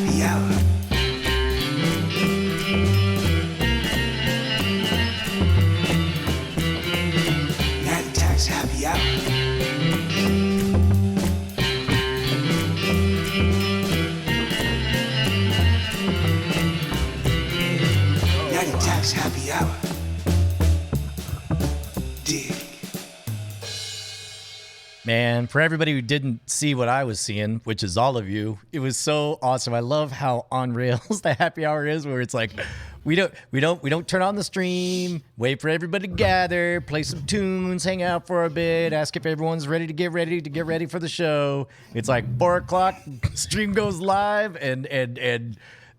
happy hour. Night attacks happy hour. Night attacks happy hour. Dig. Man, for everybody who didn't see what I was seeing, which is all of you, it was so awesome. I love how on rails the happy hour is, where it's like we don't turn on the stream, wait for everybody to gather, play some tunes, hang out for a bit, ask if everyone's ready to get ready for the show. It's like 4:00, stream goes live, and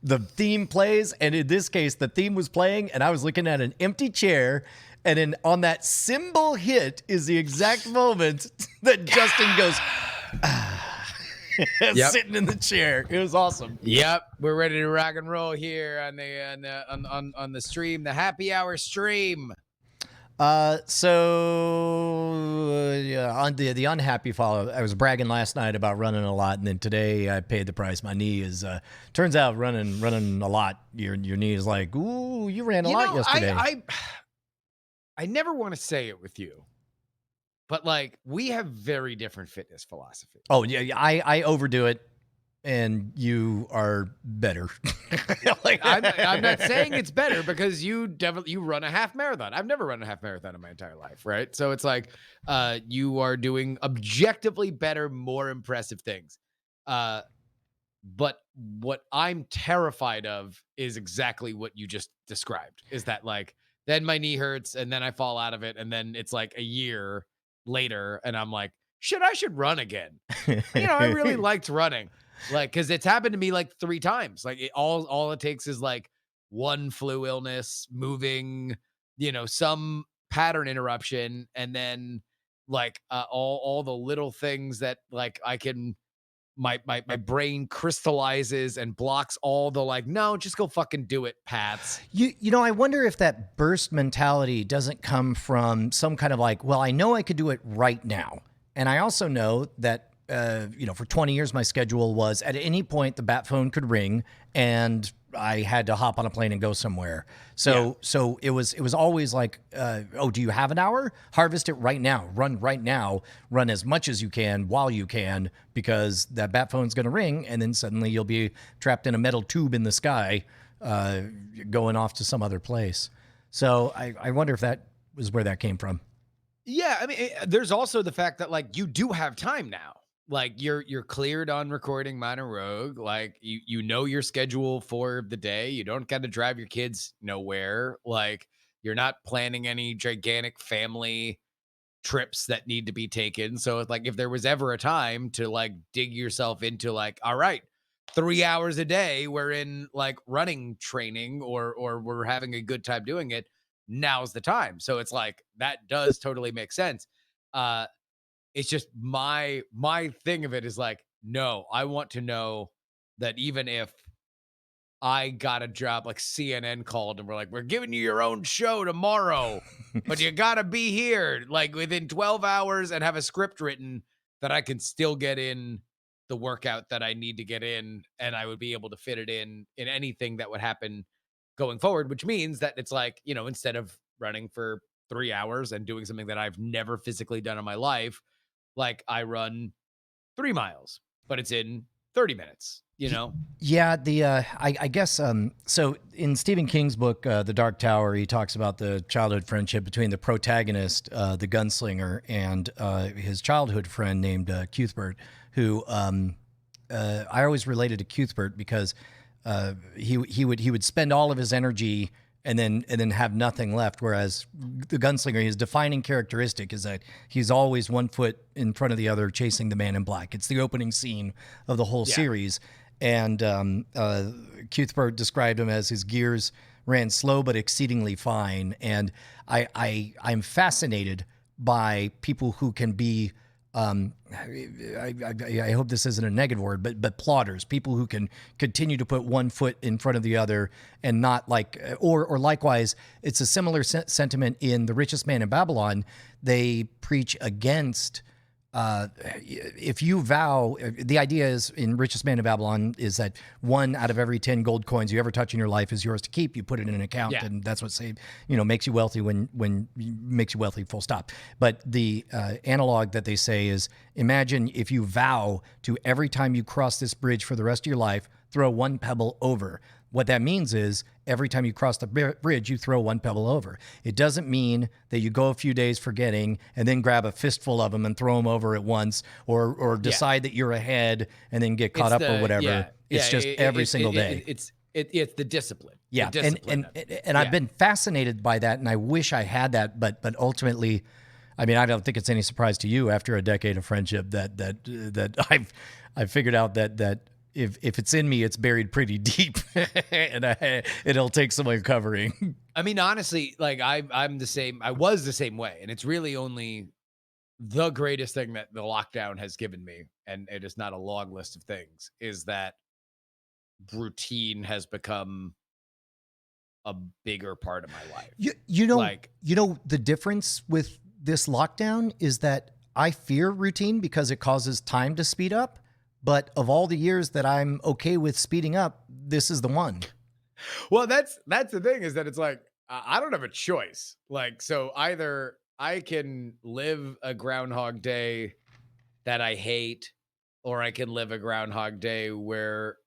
the theme plays, and in this case, the theme was playing, and I was looking at an empty chair. And then on that cymbal hit is the exact moment that Justin goes, sitting in the chair. It was awesome. Yep, we're ready to rock and roll here on the stream, the happy hour stream. On the unhappy follow, I was bragging last night about running a lot, and then today I paid the price. My knee is turns out running a lot. Your knee is like, ooh, you ran a lot yesterday. I never want to say it with you, but like we have very different fitness philosophy. Oh yeah, I overdo it, and you are better. I'm not saying it's better because you run a half marathon. I've never run a half marathon in my entire life, right? So it's like you are doing objectively better, more impressive things. But what I'm terrified of is exactly what you just described. Is that like then my knee hurts and then I fall out of it, and then it's like a year later and I'm like, shit, I should run again. I really liked running. Like, because it's happened to me like 3 times. Like all it takes is like one flu illness, moving, some pattern interruption, and then like all the little things that like I can my brain crystallizes and blocks all the like, no, just go fucking do it, Pats. I wonder if that burst mentality doesn't come from some kind of like, well, I know I could do it right now. And I also know that, for 20 years, my schedule was at any point the bat phone could ring and I had to hop on a plane and go somewhere. So it was always like, do you have an hour? Harvest it right now. Run right now. Run as much as you can while you can, because that bat phone's going to ring, and then suddenly you'll be trapped in a metal tube in the sky, going off to some other place. So I wonder if that was where that came from. Yeah, I mean, there's also the fact that like you do have time now. Like you're cleared on recording Minor Rogue. Like you know your schedule for the day. You don't got to drive your kids nowhere. Like you're not planning any gigantic family trips that need to be taken. So it's like if there was ever a time to like dig yourself into like, all right, 3 hours a day we're in like running training or we're having a good time doing it, now's the time. So it's like that does totally make sense. It's just my thing of it is like, no, I want to know that even if I got a job, like CNN called and we're like, we're giving you your own show tomorrow, but you got to be here like within 12 hours and have a script written, that I can still get in the workout that I need to get in, and I would be able to fit it in anything that would happen going forward, which means that it's like, instead of running for 3 hours and doing something that I've never physically done in my life, like I run 3 miles, but it's in 30 minutes, Yeah. I guess, so in Stephen King's book, The Dark Tower, he talks about the childhood friendship between the protagonist, the gunslinger, and his childhood friend named Cuthbert, who I always related to Cuthbert because he would spend all of his energy and then have nothing left. Whereas the gunslinger, his defining characteristic is that he's always one foot in front of the other, chasing the man in black. It's the opening scene of the whole series. And Cuthbert described him as his gears ran slow but exceedingly fine. And I'm fascinated by people who can be, I hope this isn't a negative word, but plodders, people who can continue to put one foot in front of the other and not like, or likewise, it's a similar sentiment in The Richest Man in Babylon. They preach against if you vow, the idea is in Richest Man in Babylon is that 1 out of every 10 gold coins you ever touch in your life is yours to keep. You put it in an account, Yeah. and that's what makes you wealthy makes you wealthy. Full stop. But the analog that they say is, imagine if you vow to every time you cross this bridge for the rest of your life, throw 1 pebble over. What that means is every time you cross the bridge, you throw 1 pebble over. It doesn't mean that you go a few days forgetting and then grab a fistful of them and throw them over at once, or decide that you're ahead and then get caught up or whatever. It's just every single day. It's the discipline. Yeah, The discipline and I've been fascinated by that, and I wish I had that, but ultimately, I mean, I don't think it's any surprise to you after a decade of friendship that I've figured out that if it's in me, it's buried pretty deep, and it'll take some uncovering. I mean, honestly, like I'm the same. I was the same way, and it's really only the greatest thing that the lockdown has given me, and it is not a long list of things, is that routine has become a bigger part of my life. You know, the difference with this lockdown is that I fear routine because it causes time to speed up. But of all the years that I'm okay with speeding up, this is the one. Well, that's the thing, is that it's like I don't have a choice. Like, so either I can live a Groundhog Day that I hate, or I can live a Groundhog Day where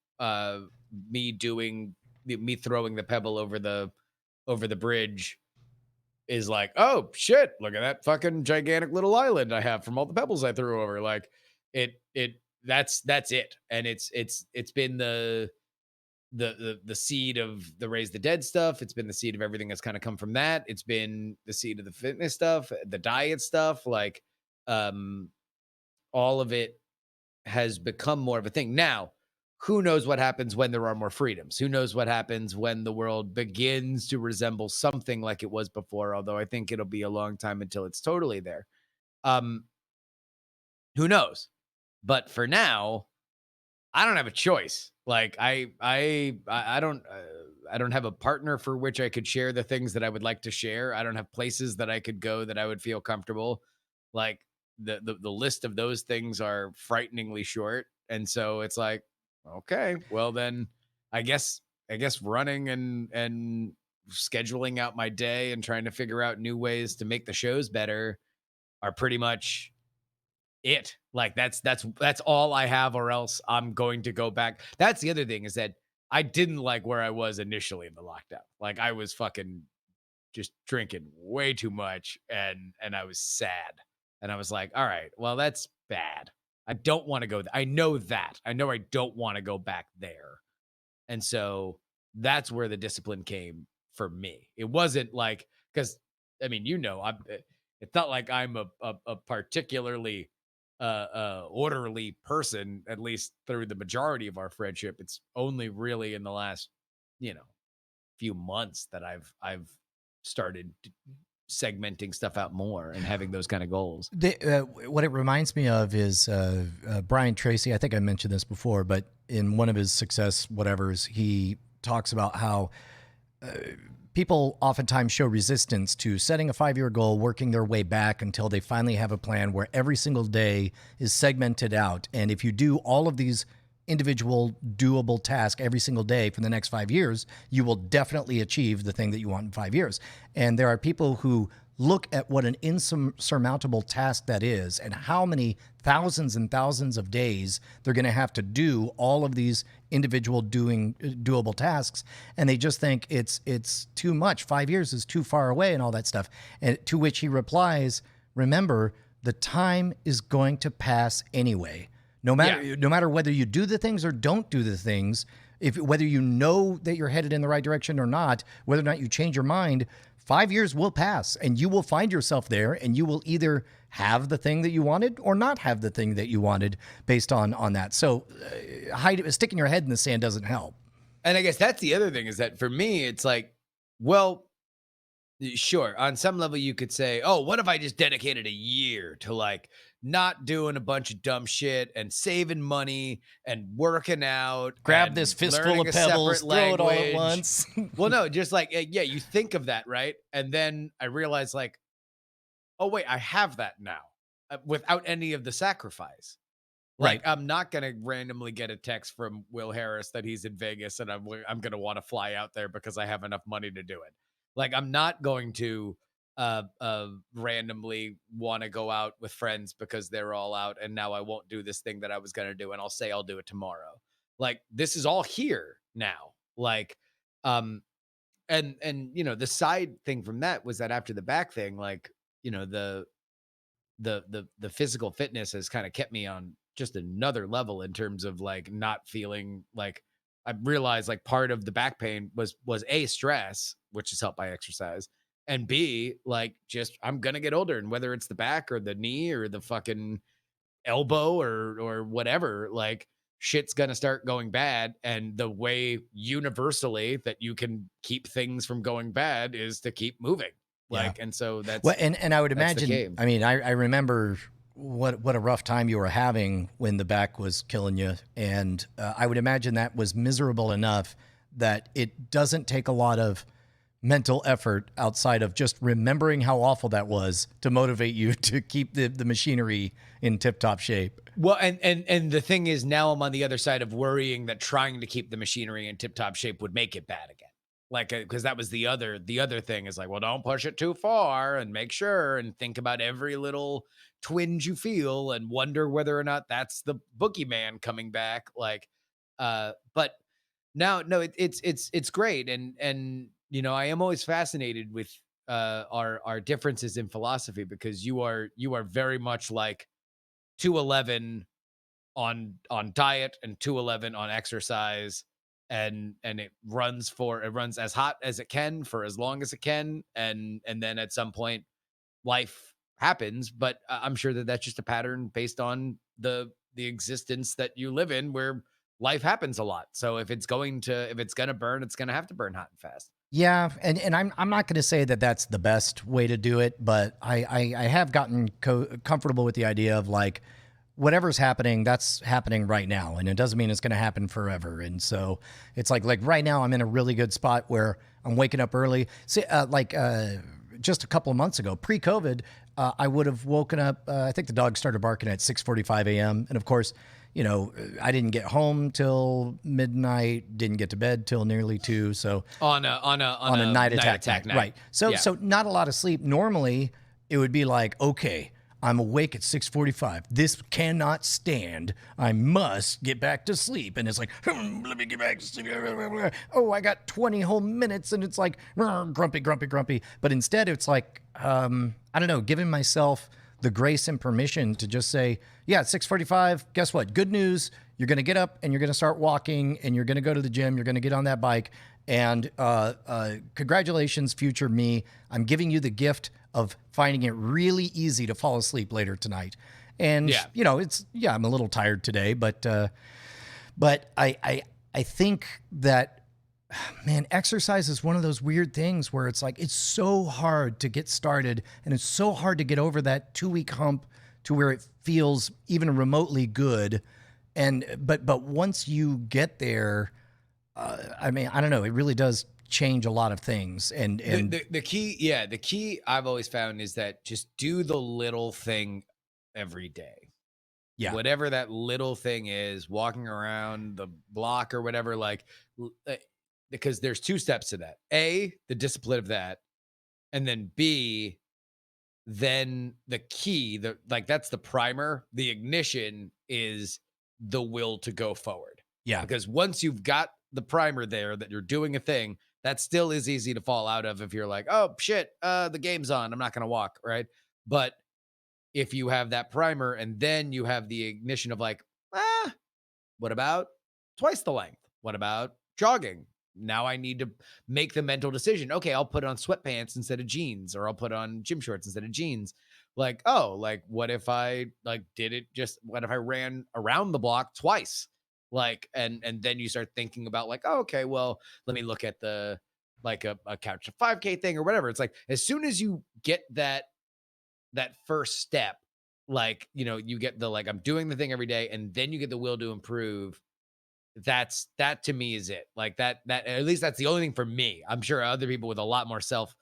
me throwing the pebble over the bridge is like, oh shit, look at that fucking gigantic little island I have from all the pebbles I threw over. Like that's it. And it's been the seed of the Raise the Dead stuff. It's been the seed of everything that's kind of come from that. It's been the seed of the fitness stuff, the diet stuff, like all of it has become more of a thing. Now, who knows what happens when there are more freedoms? Who knows what happens when the world begins to resemble something like it was before, although I think it'll be a long time until it's totally there. Who knows? But for now, I don't have a choice. Like I don't have a partner for which I could share the things that I would like to share. I don't have places that I could go that I would feel comfortable. Like the list of those things are frighteningly short. And so it's like, okay, well then I guess running and scheduling out my day and trying to figure out new ways to make the shows better are pretty much it. Like that's all I have, or else I'm going to go back. That's the other thing, is that I didn't like where I was initially in the lockdown. Like I was fucking just drinking way too much, and I was sad. And I was like, all right, well, that's bad. I don't want to go. I know that. I know I don't want to go back there. And so that's where the discipline came for me. It wasn't like, because I mean, it's not like I'm a particularly orderly person, at least through the majority of our friendship. It's only really in the last, few months that I've started segmenting stuff out more and having those kind of goals. What it reminds me of is Brian Tracy. I think I mentioned this before, but in one of his success whatevers, he talks about how people oftentimes show resistance to setting a 5-year goal, working their way back until they finally have a plan where every single day is segmented out. And if you do all of these individual doable tasks every single day for the next 5 years, you will definitely achieve the thing that you want in 5 years. And there are people who look at what an insurmountable task that is and how many thousands and thousands of days they're going to have to do all of these individual doable tasks. And they just think it's too much. 5 years is too far away and all that stuff. And to which he replies, remember, the time is going to pass anyway. No matter whether you do the things or don't do the things, whether you know that you're headed in the right direction or not, whether or not you change your mind, 5 years will pass and you will find yourself there, and you will either have the thing that you wanted or not have the thing that you wanted based on that. So sticking your head in the sand doesn't help. And I guess that's the other thing, is that for me, it's like, well, sure, on some level you could say, oh, what if I just dedicated a year to like not doing a bunch of dumb shit and saving money and working out, grab and this fistful of pebbles, throw it all at once. Well, no, just like, yeah, you think of that, right? And then I realized like, oh wait, I have that now. without any of the sacrifice. Like, Right. I'm not gonna randomly get a text from Will Harris that he's in Vegas and I'm gonna want to fly out there because I have enough money to do it. Like, I'm not going to randomly want to go out with friends because they're all out and now I won't do this thing that I was gonna do and I'll say I'll do it tomorrow. Like, this is all here now. Like, um, and the side thing from that was that after the back thing, like, the physical fitness has kind of kept me on just another level in terms of like not feeling like I realized like part of the back pain was a stress, which is helped by exercise, and B, like just I'm gonna get older, and whether it's the back or the knee or the fucking elbow or whatever, like shit's gonna start going bad. And the way universally that you can keep things from going bad is to keep moving. Yeah. Like, and so Well, and I would that's the imagine. game. I mean, I remember what a rough time you were having when the back was killing you, and I would imagine that was miserable enough that it doesn't take a lot of mental effort outside of just remembering how awful that was to motivate you to keep the machinery in tip-top shape. Well, and the thing is, now I'm on the other side of worrying that trying to keep the machinery in tip-top shape would make it bad again. Like, because that was the other thing is like, well, don't push it too far and make sure and think about every little twinge you feel and wonder whether or not that's the boogeyman coming back. Like, but now, no, it's great, and I am always fascinated with our differences in philosophy because you are very much like 211 on diet and 211 on exercise, and it runs as hot as it can for as long as it can, and then at some point life happens. But I'm sure that that's just a pattern based on the existence that you live in, where life happens a lot. So if it's gonna burn, it's gonna have to burn hot and fast. Yeah, and I'm not going to say that that's the best way to do it, but I have gotten comfortable with the idea of like whatever's happening, that's happening right now, and it doesn't mean it's going to happen forever. And so it's like right now I'm in a really good spot where I'm waking up early. See, just a couple of months ago, pre-COVID, I would have woken up. I think the dog started barking at 6:45 a.m. And of course, I didn't get home till midnight. Didn't get to bed till nearly 2. So On a night attack night. Right. So Yeah. so not a lot of sleep. Normally, it would be like, okay, I'm awake at 6:45. This cannot stand. I must get back to sleep. And it's like, let me get back to sleep. Oh, I got 20 whole minutes, and it's like grumpy, grumpy, grumpy. But instead, it's like, I don't know, giving myself the grace and permission to just say, yeah, at 6:45, guess what? Good news. You're going to get up and you're going to start walking and you're going to go to the gym. You're going to get on that bike. And congratulations, future me. I'm giving you the gift of finding it really easy to fall asleep later tonight. And, Yeah. I'm a little tired today, but I think that, man, exercise is one of those weird things where it's like, it's so hard to get started and it's so hard to get over that 2-week hump to where it feels even remotely good. But once you get there, I mean, I don't know, it really does change a lot of things. And The key I've always found is that just do the little thing every day. yeah, Whatever that little thing is, walking around the block or whatever, like, because there's 2 steps to that. A, the discipline of that, and then B, then the key, that's the primer. The ignition is the will to go forward. yeah, Because once you've got the primer there that you're doing a thing, that still is easy to fall out of if you're like, oh shit, the game's on, I'm not gonna walk, right? But if you have that primer and then you have the ignition of like, what about twice the length? What about jogging? Now I need to make the mental decision. Okay, I'll put on sweatpants instead of jeans, or I'll put on gym shorts instead of jeans. Like, oh, like what if I what if I ran around the block twice? Like, and then you start thinking about like, oh, okay, well, let me look at the like a couch to 5K thing or whatever. It's like as soon as you get that first step, like, you get the like I'm doing the thing every day, and then you get the will to improve. That to me is it. Like that at least that's the only thing for me. I'm sure other people with a lot more self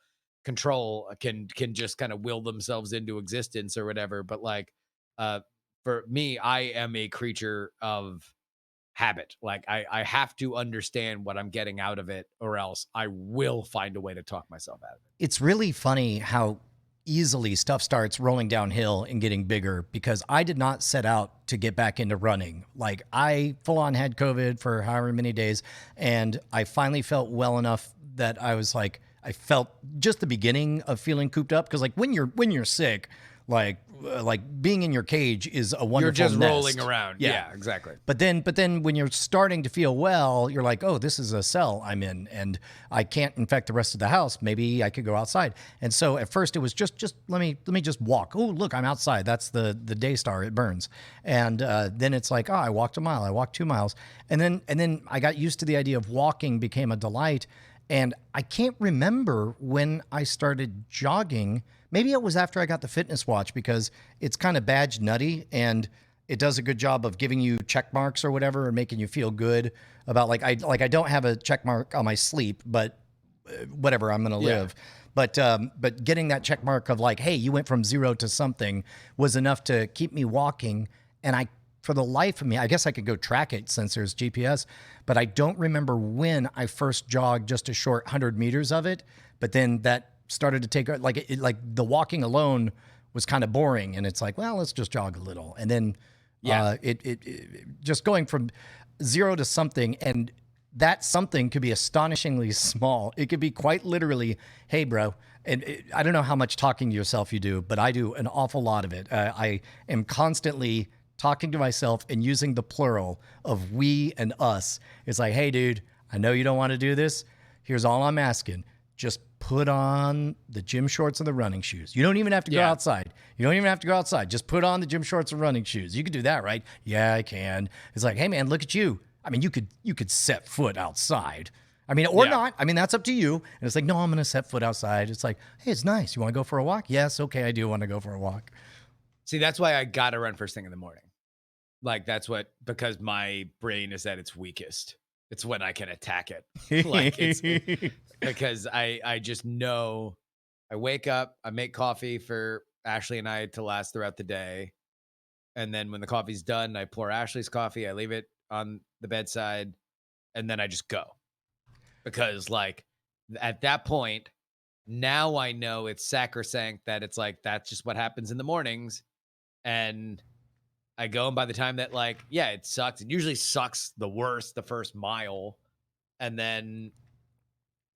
control can just kind of will themselves into existence or whatever. But like uh, for me, I am a creature of habit. Like I have to understand what I'm getting out of it, or else I will find a way to talk myself out of it. It's really funny how easily stuff starts rolling downhill and getting bigger because I did not set out to get back into running. Like I full on had COVID for however many days, and I finally felt well enough that I was like, I felt just the beginning of feeling cooped up because like when you're sick, like being in your cage is a wonderful You're just nest. rolling around. Yeah, exactly. But then when you're starting to feel well, you're like, oh, this is a cell I'm in and I can't infect the rest of the house. Maybe I could go outside. And so at first it was just let me just walk. Oh, look, I'm outside. That's the day star. It burns. And then it's like, oh, I walked a mile. I walked 2 miles. And then I got used to the idea of walking became a delight. And I can't remember when I started jogging. Maybe it was after I got the fitness watch because it's kind of badge nutty and it does a good job of giving you check marks or whatever and making you feel good about I don't have a check mark on my sleep, but whatever, I'm going to live. But getting that check mark of like, hey, you went from 0 to something was enough to keep me walking. And I, for the life of me, I guess I could go track it since there's GPS, but I don't remember when I first jogged just a short 100 meters of it. But then that started to take like the walking alone was kind of boring, and it's like, well, let's just jog a little, and then it just going from 0 to something, and that something could be astonishingly small. It could be quite literally, hey, bro. And I don't know how much talking to yourself you do, but I do an awful lot of it. I am constantly talking to myself and using the plural of we and us. It's like, hey, dude, I know you don't want to do this. Here's all I'm asking. Just put on the gym shorts and the running shoes. You don't even have to go outside. You don't even have to go outside. Just put on the gym shorts and running shoes. You can do that, right? Yeah, I can. It's like, hey, man, look at you. I mean, you could set foot outside. I mean, or not. I mean, that's up to you. And it's like, no, I'm going to set foot outside. It's like, hey, it's nice. You want to go for a walk? Yes. Okay, I do want to go for a walk. See, that's why I got to run first thing in the morning. Like because my brain is at its weakest. It's when I can attack it. Like it's because I just know I wake up, I make coffee for Ashley and I to last throughout the day. And then when the coffee's done, I pour Ashley's coffee, I leave it on the bedside, and then I just go. Because like at that point, now I know it's sacrosanct that it's like that's just what happens in the mornings. And I go, and by the time that it sucks. It usually sucks the worst the first mile. And then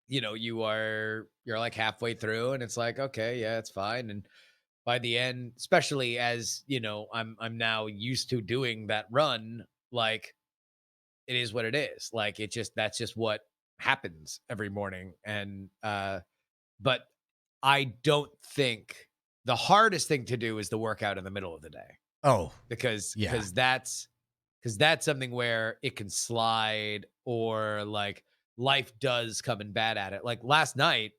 you're like halfway through and it's like, okay, yeah, it's fine. And by the end, especially as I'm now used to doing that run, like it is what it is. Like that's just what happens every morning. And but I don't think the hardest thing to do is the workout in the middle of the day. Oh, because yeah. that's something where it can slide, or like life does come in bad at it. Like last night,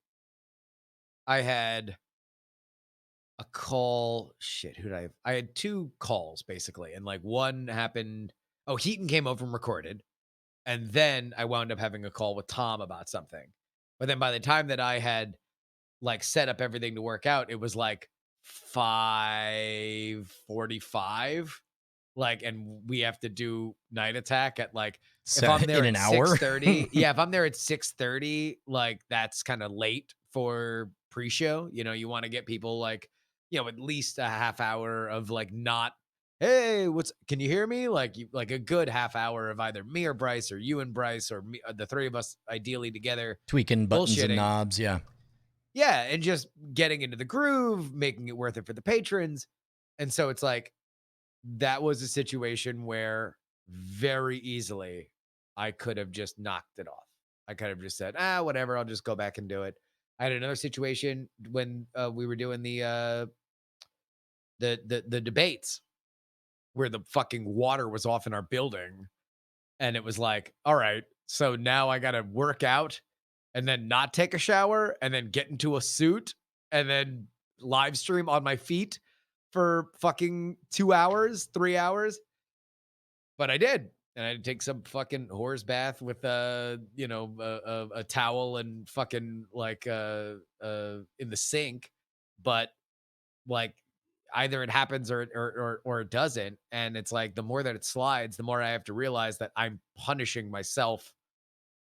I had a call. Shit, who did I have? I had 2 calls basically, and like one happened. Oh, Heaton came over and recorded, and then I wound up having a call with Tom about something. But then by the time that I had like set up everything to work out, it was like 5:45. Like, and we have to do night attack at like, if I'm there in at an hour. 6:30, if I'm there at 6:30, like that's kind of late for pre-show. You want to get people like, at least a half hour of like not, hey, can you hear me? Like like a good half hour of either me or Bryce or you and Bryce or me, the 3 of us ideally together, Tweaking buttons and bullshitting. knobs. Yeah. Yeah, and just getting into the groove, making it worth it for the patrons. And so it's like, that was a situation where very easily I could have just knocked it off. I could have just said, whatever, I'll just go back and do it. I had another situation when we were doing the debates where the fucking water was off in our building. And it was like, all right, so now I got to work out and then not take a shower and then get into a suit and then live stream on my feet for fucking 2 hours, 3 hours. But I did. And I had to take some fucking horse bath with a towel and fucking like in the sink. But like either it happens or it doesn't. And it's like the more that it slides, the more I have to realize that I'm punishing myself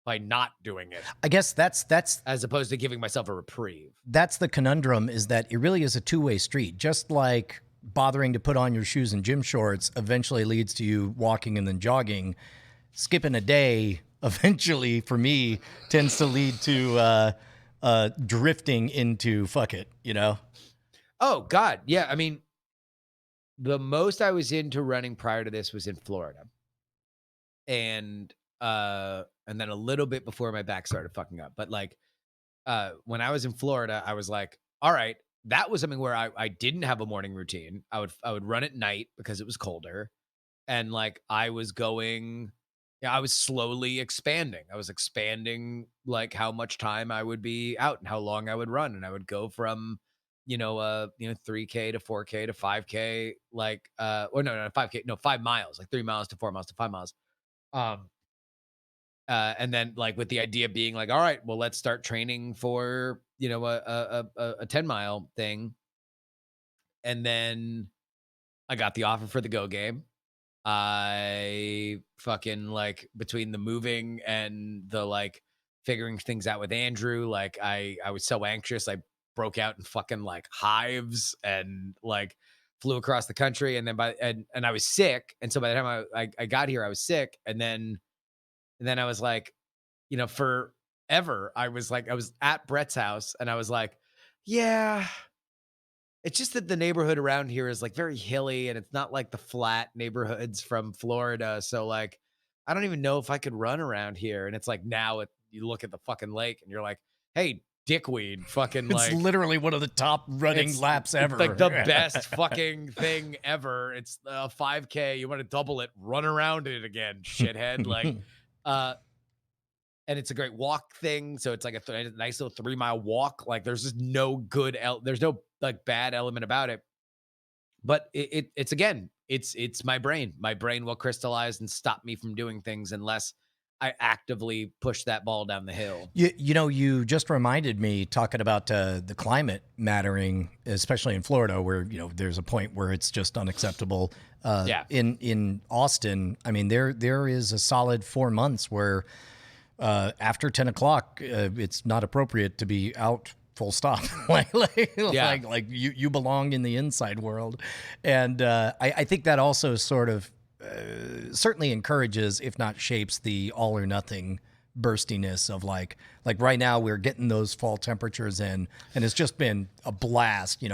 by not doing it, I guess that's as opposed to giving myself a reprieve. that's the conundrum, is that it really is a two-way street. Just like bothering to put on your shoes and gym shorts eventually leads to you walking and then jogging, skipping a day eventually for me tends to lead to drifting into fuck it, you know? Oh God. Yeah. I mean, the most I was into running prior to this was in Florida. And then a little bit before my back started fucking up. But like when I was in Florida, I was like, all right, that was something where I didn't have a morning routine. I would run at night because it was colder. And like I was going, yeah, I was slowly expanding. I was expanding like how much time I would be out and how long I would run. And I would go from, 3K to 4K to 5K, like or no, 5K, no, 5 miles, like 3 miles to 4 miles to 5 miles. Um, and then like with the idea being like, all right, well, let's start training for, a 10 mile thing. And then I got the offer for the Go game. I fucking like between the moving and the like figuring things out with Andrew, like I was so anxious. I broke out in fucking like hives and like flew across the country. And then and I was sick. And so by the time I got here, I was sick. And then I was like, forever, I was like, I was at Brett's house and I was like, yeah, it's just that the neighborhood around here is like very hilly and it's not like the flat neighborhoods from Florida. So like, I don't even know if I could run around here. And it's like now you look at the fucking lake and you're like, hey, dickweed, fucking It's like literally one of the top running laps it's ever. like the best fucking thing ever. It's a 5K. You want to double it, run around it again, shithead. Like, and it's a great walk thing. So it's like a nice little 3 mile walk. Like there's just no there's no like bad element about it. But it's again, it's my brain. My brain will crystallize and stop me from doing things unless I actively push that ball down the hill. You just reminded me, talking about the climate mattering, especially in Florida, where there's a point where it's just unacceptable. Yeah. In Austin, I mean, there is a solid 4 months where after 10 o'clock, it's not appropriate to be out. Full stop. like you belong in the inside world, and I think that also sort of certainly encourages, if not shapes, the all or nothing burstiness of like right now we're getting those fall temperatures in, and it's just been a blast.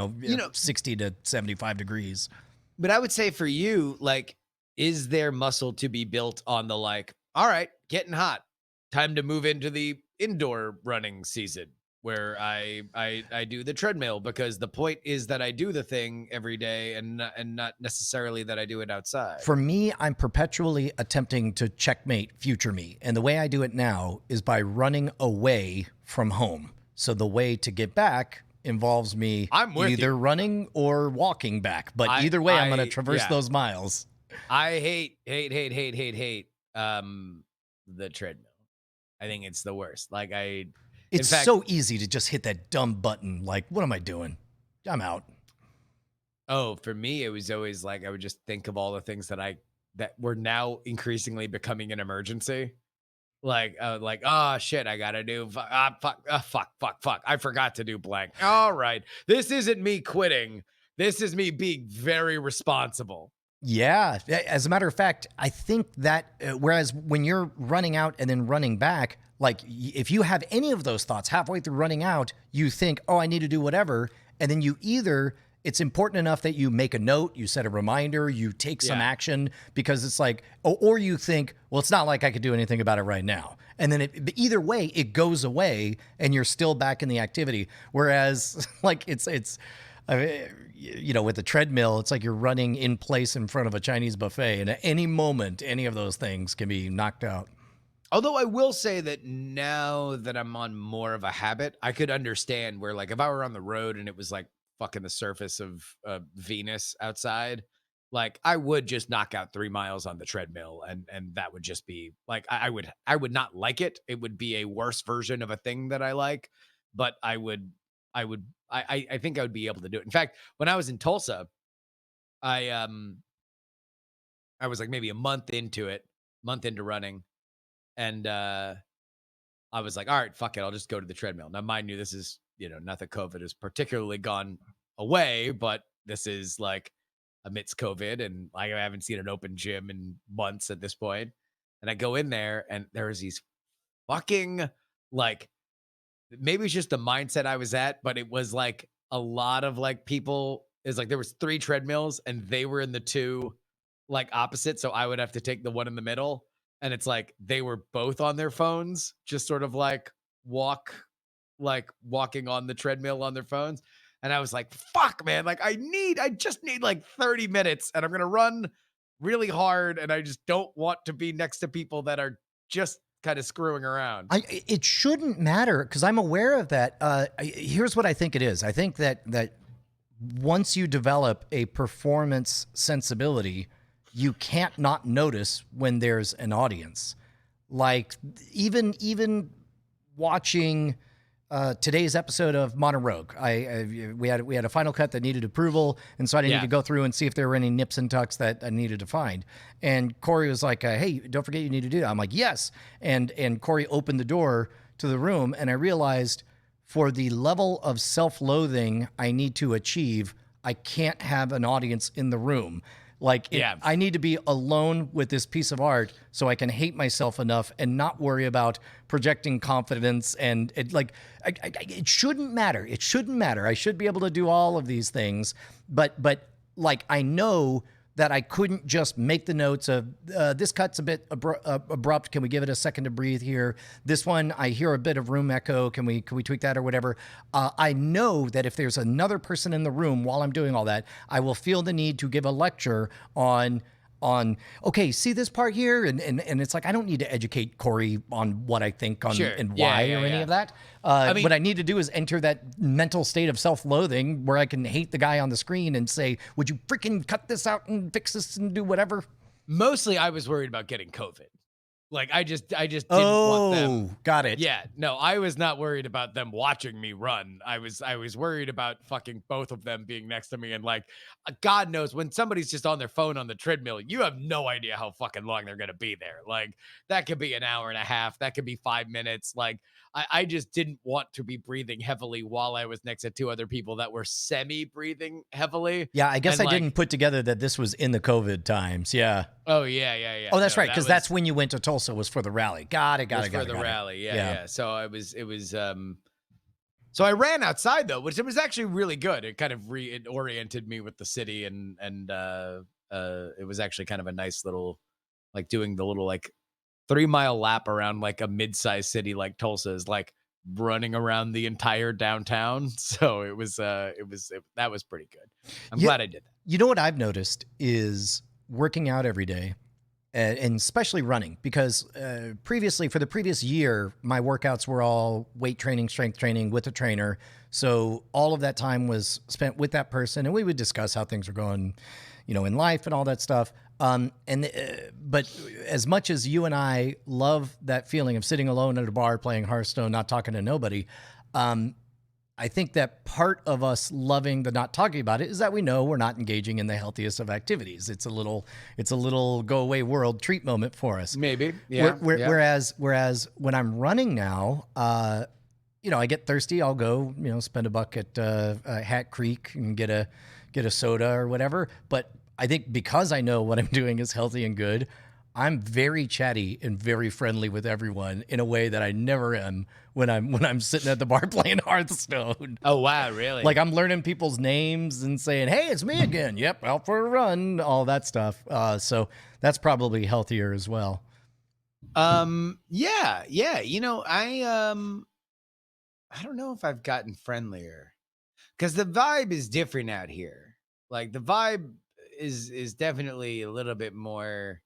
60 to 75 degrees. But I would say for you, like, is there muscle to be built on the like, all right, getting hot, time to move into the indoor running season where I do the treadmill, because the point is that I do the thing every day and not necessarily that I do it outside. For me, I'm perpetually attempting to checkmate future me. And the way I do it now is by running away from home. So the way to get back involves me either running or walking back. But either way, I'm going to traverse those miles. I hate the treadmill. I think it's the worst. Like it's so easy to just hit that dumb button. Like, what am I doing? I'm out. Oh, for me, it was always like, I would just think of all the things that were now increasingly becoming an emergency. Like, oh shit, I gotta do, fuck. I forgot to do blank. All right. This isn't me quitting. This is me being very responsible. Yeah. As a matter of fact, I think that whereas when you're running out and then running back, like if you have any of those thoughts halfway through running out, you think, oh, I need to do whatever. And then it's important enough that you make a note, you set a reminder, you take some action, because it's like, or you think, well, it's not like I could do anything about it right now. And then either way, it goes away and you're still back in the activity. Whereas like I mean, with the treadmill, it's like you're running in place in front of a Chinese buffet, and at any moment, any of those things can be knocked out. Although I will say that now that I'm on more of a habit, I could understand where, like, if I were on the road and it was like fucking the surface of Venus outside, like I would just knock out 3 miles on the treadmill, and that would just be like, I would not like it. It would be a worse version of a thing that I like, but I would I think I would be able to do it. In fact, when I was in Tulsa, I I was like maybe a month into running, and I was like, all right, fuck it, I'll just go to the treadmill. Now, mind you, this is, not that COVID has particularly gone away, but this is like amidst COVID, and I haven't seen an open gym in months at this point. And I go in there, and there's these fucking like maybe it's just the mindset I was at, but it was like a lot of like people is like there was 3 treadmills and they were in the 2 like opposite. So I would have to take the one in the middle. And it's like they were both on their phones, just sort of like walking on the treadmill on their phones. And I was like, fuck, man, like I just need like 30 minutes and I'm gonna run really hard. And I just don't want to be next to people that are just kind of screwing around. It shouldn't matter because I'm aware of that. Here's what I think it is. I think that once you develop a performance sensibility, you can't not notice when there's an audience. Like even watching today's episode of Modern Rogue, we had a final cut that needed approval, and so I need to go through and see if there were any nips and tucks that I needed to find. And Corey was like, "Hey, don't forget you need to do that." I'm like, "Yes." And Corey opened the door to the room, and I realized for the level of self-loathing I need to achieve, I can't have an audience in the room. Like, I need to be alone with this piece of art so I can hate myself enough and not worry about projecting confidence. And it shouldn't matter. It shouldn't matter. I should be able to do all of these things. But like, I know that I couldn't just make the notes of this cut's a bit abrupt. Can we give it a second to breathe here? This one, I hear a bit of room echo. Can we tweak that or whatever? I know that if there's another person in the room while I'm doing all that, I will feel the need to give a lecture on okay, see this part here, and it's like I don't need to educate Corey on what I think on and why or any of that. What I need to do is enter that mental state of self-loathing where I can hate the guy on the screen and say, "Would you freaking cut this out and fix this and do whatever?" Mostly, I was worried about getting COVID. Like I just didn't want them. Got it. Yeah, no, I was not worried about them watching me run. I was worried about fucking both of them being next to me, and like, God knows when somebody's just on their phone on the treadmill, you have no idea how fucking long they're gonna be there. Like that could be an hour and a half, that could be 5 minutes. Like I just didn't want to be breathing heavily while I was next to 2 other people that were semi-breathing heavily. Yeah, I guess I didn't put together that this was in the COVID times. Yeah. Oh yeah. Oh, that's right, because that's when you went to Tulsa was for the rally. Got it. For the rally, yeah. So it was. So I ran outside though, which it was actually really good. It kind of it oriented me with the city, and it was actually kind of a nice little, like doing the little like 3-mile lap around like a mid-sized city like Tulsa is like running around the entire downtown. So it was that was pretty good. I'm glad I did that. You know what I've noticed is working out every day, and especially running, because previously, for the previous year, my workouts were all weight training, strength training with a trainer. So all of that time was spent with that person, and we would discuss how things were going, in life and all that stuff. But as much as you and I love that feeling of sitting alone at a bar playing Hearthstone, not talking to nobody, I think that part of us loving the not talking about it is that we know we're not engaging in the healthiest of activities. It's a little go away world treat moment for us. Maybe. Yeah. Whereas when I'm running now, I get thirsty. I'll go, spend $1 at Hat Creek and get a soda or whatever. But I think because I know what I'm doing is healthy and good, I'm very chatty and very friendly with everyone in a way that I never am when I'm sitting at the bar playing Hearthstone. Oh wow, really? Like I'm learning people's names and saying, "Hey, it's me again. Yep, out for a run." All that stuff. So that's probably healthier as well. Yeah. I don't know if I've gotten friendlier because the vibe is different out here. Like the vibe is definitely a little bit more.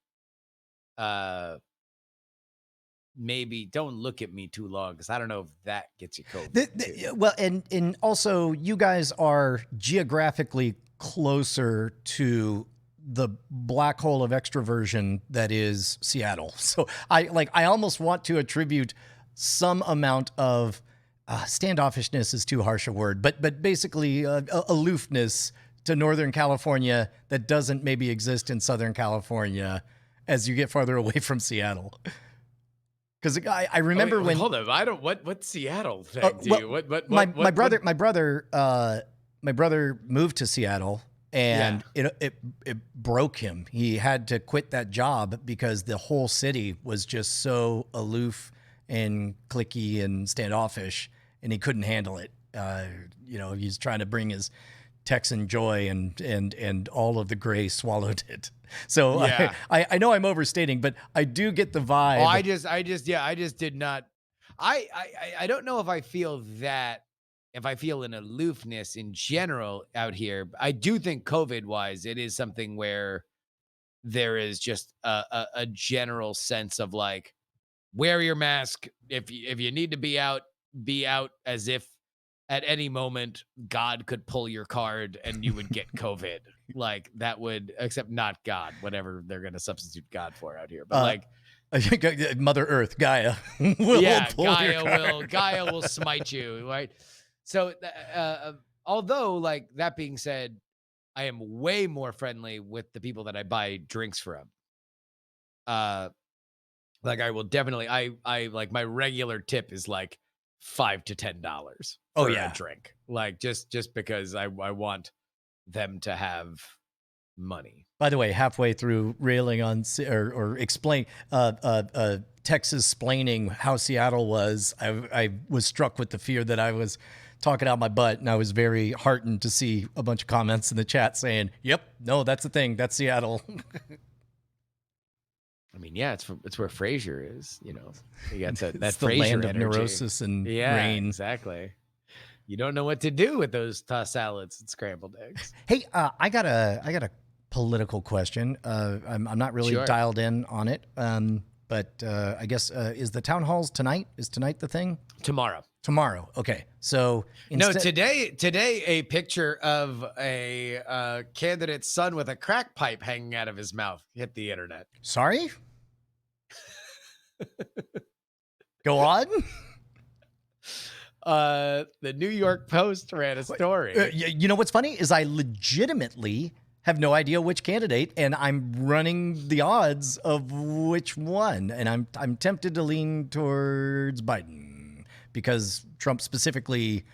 Maybe don't look at me too long because I don't know if that gets you COVID. Well, and also you guys are geographically closer to the black hole of extroversion that is Seattle. So I almost want to attribute some amount of standoffishness is too harsh a word, but basically aloofness to Northern California that doesn't maybe exist in Southern California as you get farther away from Seattle. Because I remember when hold on, I don't what Seattle thing do you my brother moved to Seattle and it broke him. He had to quit that job because the whole city was just so aloof and cliquey and standoffish, and he couldn't handle it. He's trying to bring his Texan joy and all of the gray swallowed it. So I know I'm overstating, but I do get the vibe. Oh, I just did not. I don't know if I feel that, if I feel an aloofness in general out here. I do think COVID wise, it is something where there is just a general sense of like, wear your mask. If you need to be out as if at any moment God could pull your card and you would get COVID. Like that would, except not God, whatever they're going to substitute God for out here. But Mother Earth, Gaia will Gaia will smite you, right? So although, like, that being said, I am way more friendly with the people that I buy drinks from. Like I will definitely, I like my regular tip is like $5 to $10 for a drink. Like just because I want them to have money. By the way, halfway through railing on or explain Texas splaining how Seattle was, I was struck with the fear that I was talking out my butt, and I was very heartened to see a bunch of comments in the chat saying, "Yep, no, that's the thing. That's Seattle." I mean, yeah, it's where Frasier is. You know, you got that It's Frasier the land of energy. neurosis and rain. Exactly. You don't know what to do with those tossed salads and scrambled eggs. Hey, I got a political question. I'm not really dialed in on it, but I guess is the town halls tonight? Is tonight the thing? Tomorrow. Okay. So today a picture of a candidate's son with a crack pipe hanging out of his mouth hit the internet. Sorry? Go on. The New York Post ran a story. You know what's funny is I legitimately have no idea which candidate, and I'm running the odds of which one, and I'm tempted to lean towards Biden because Trump specifically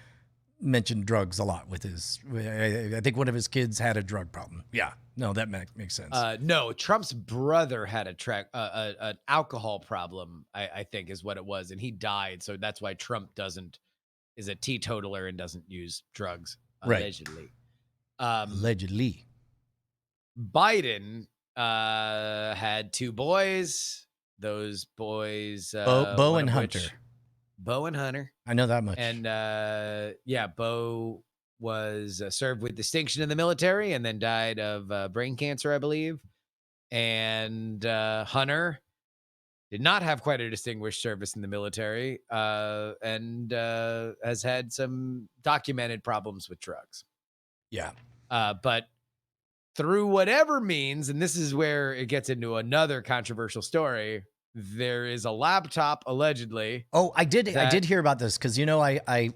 mentioned drugs a lot with his. I think one of his kids had a drug problem. Yeah, no, that makes sense. No, Trump's brother had an alcohol problem. I think is what it was, and he died. So that's why Trump is a teetotaler and doesn't use drugs allegedly. Right. Allegedly. Biden had two boys. Those boys, Bo and Hunter. Bo and Hunter. I know that much. And Bo was served with distinction in the military and then died of brain cancer, I believe. And Hunter did not have quite a distinguished service in the military and has had some documented problems with drugs. Yeah. But through whatever means, and this is where it gets into another controversial story, there is a laptop allegedly. Oh, I did hear about this because I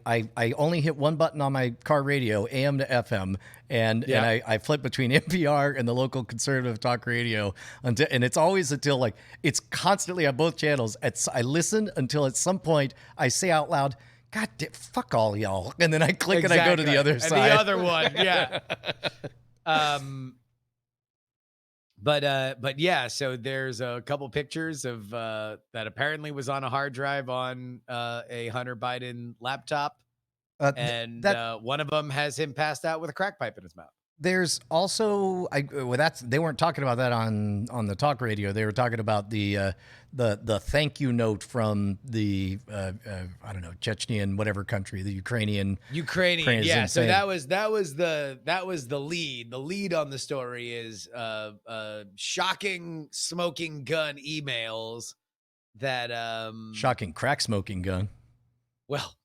only hit one button on my car radio, AM to FM, and I flip between NPR and the local conservative talk radio and it's always until like it's constantly on both channels. I listen until at some point I say out loud, "God damn, fuck all y'all," and then I click and I go to the other side. And the other one, yeah. But yeah, so there's a couple pictures of that apparently was on a hard drive on a Hunter Biden laptop, and one of them has him passed out with a crack pipe in his mouth. There's also they weren't talking about that on the talk radio. They were talking about the thank you note from the I don't know, Chechenian whatever country, the Ukrainian. Yeah. So that was the lead. The lead on the story is shocking smoking gun emails that shocking crack smoking gun. Well,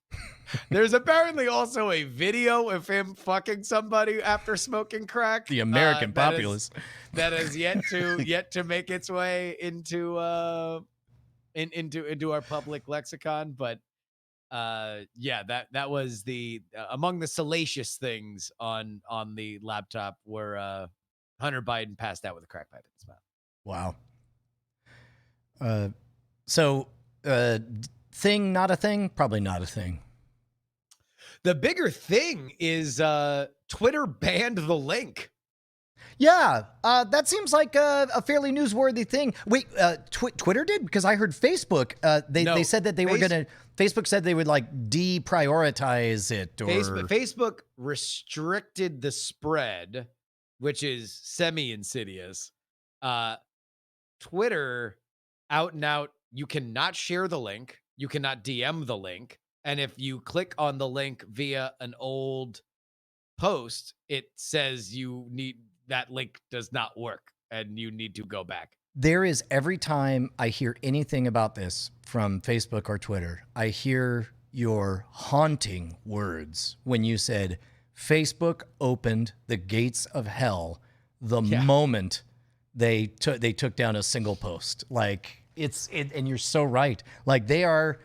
there's apparently also a video of him fucking somebody after smoking crack. The American populace that has yet to make its way into our public lexicon. But Yeah, that was the among the salacious things on the laptop where Hunter Biden passed out with a crack pipe in his mouth. Wow. Uh, so, thing, not a thing? Probably not a thing. The bigger thing is Twitter banned the link. Yeah, that seems like a fairly newsworthy thing. Wait, Twitter did? Because I heard Facebook. They said that they were going to. Facebook said they would like deprioritize it. Or Facebook restricted the spread, which is semi-insidious. Twitter, out and out, you cannot share the link. You cannot DM the link. And if you click on the link via an old post, it says that link does not work and you need to go back. There is, every time I hear anything about this from Facebook or Twitter, I hear your haunting words when you said Facebook opened the gates of hell the moment they took down a single post. Like and you're so right. Like they are